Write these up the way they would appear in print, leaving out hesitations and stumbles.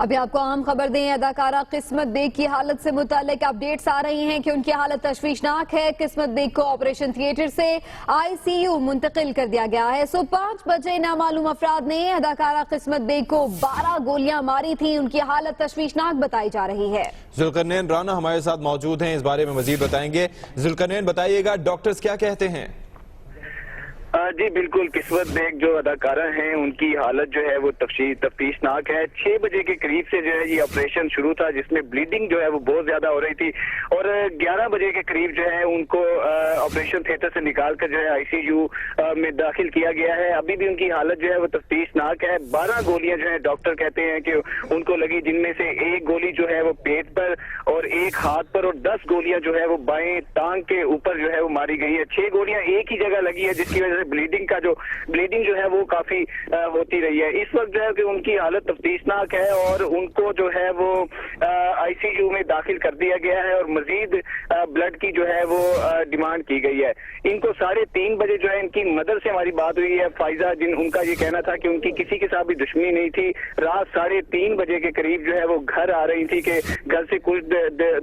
ابھی آپ کو اہم خبر دیں، اداکارہ قسمت بیگ کی حالت سے متعلق اپڈیٹس آ رہی ہیں کہ ان کی حالت تشویشناک ہے۔ قسمت بیگ کو آپریشن تھیٹر سے ICU منتقل کر دیا گیا ہے۔ 5 بجے نامعلوم افراد نے اداکارہ قسمت بیگ کو 12 گولیاں ماری تھیں۔ ان کی حالت تشویشناک بتائی جا رہی ہے۔ ذوالقرنین رانا ہمارے ساتھ موجود ہیں، اس بارے میں مزید بتائیں گے۔ ذوالقرنین بتائیے گا ڈاکٹرز کیا کہتے ہیں؟ جی بالکل، قسمت بیگ جو اداکارہ ہیں ان کی حالت جو ہے وہ تفتیشناک ہے۔ 6 بجے کے قریب سے جو ہے یہ آپریشن شروع تھا جس میں بلیڈنگ جو ہے وہ بہت زیادہ ہو رہی تھی، اور 11 بجے کے قریب جو ہے ان کو آپریشن تھیٹر سے نکال کر جو ہے ICU میں داخل کیا گیا ہے۔ ابھی بھی ان کی حالت جو ہے وہ تفتیشناک ہے۔ 12 گولیاں جو ہے ڈاکٹر کہتے ہیں کہ ان کو لگی، جن میں سے ایک گولی جو ہے وہ پیٹ پر اور ایک ہاتھ پر، اور 10 گولیاں جو ہے وہ بائیں ٹانگ کے اوپر جو ہے وہ ماری گئی ہے۔ 6 گولیاں ایک ہی جگہ لگی ہے جس کی وجہ سے بلیڈنگ جو ہے وہ کافی ہوتی رہی ہے۔ اس وقت جو ہے کہ ان کی حالت تفتیشناک ہے اور ان کو جو ہے وہ ICU میں داخل کر دیا گیا ہے، اور مزید بلڈ کی جو ہے وہ ڈیمانڈ کی گئی ہے۔ ان کو 3:30 بجے جو ہے ان کی مدر سے ہماری بات ہوئی ہے، فائزہ، ان کا یہ کہنا تھا کہ ان کی کسی کے ساتھ بھی دشمنی نہیں تھی۔ رات 3:30 بجے کے قریب جو ہے وہ گھر آ رہی تھی کہ گھر سے کچھ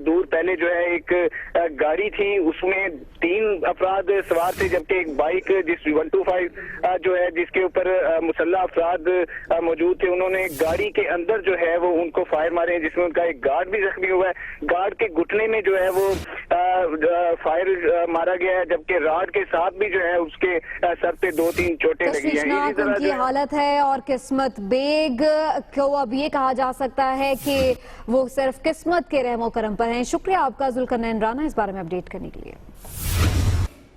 دور پہلے جو ہے ایک گاڑی تھی، اس میں 3 افراد سوار تھے، جبکہ ایک بائک جس 125 جو ہے جس کے اوپر مسلح افراد موجود تھے، انہوں نے گاڑی کے اندر جو ہے وہ ان کو فائر مارے، جس میں ان کا ایک گارڈ بھی زخمی ہوا ہے۔ گارڈ کے گھٹنے میں جو ہے وہ فائر مارا گیا ہے، جبکہ راڈ کے ساتھ بھی جو ہے اس کے سر پہ 2-3 چوٹیں لگی ہیں۔ تشویشناک ان کی حالت ہے، اور قسمت بیگ کو اب یہ کہا جا سکتا ہے کہ وہ صرف قسمت کے رحم و کرم پر ہیں۔ شکریہ آپ کا ذوالقرنین رانا اس بارے میں اپڈیٹ کرنے کے لیے۔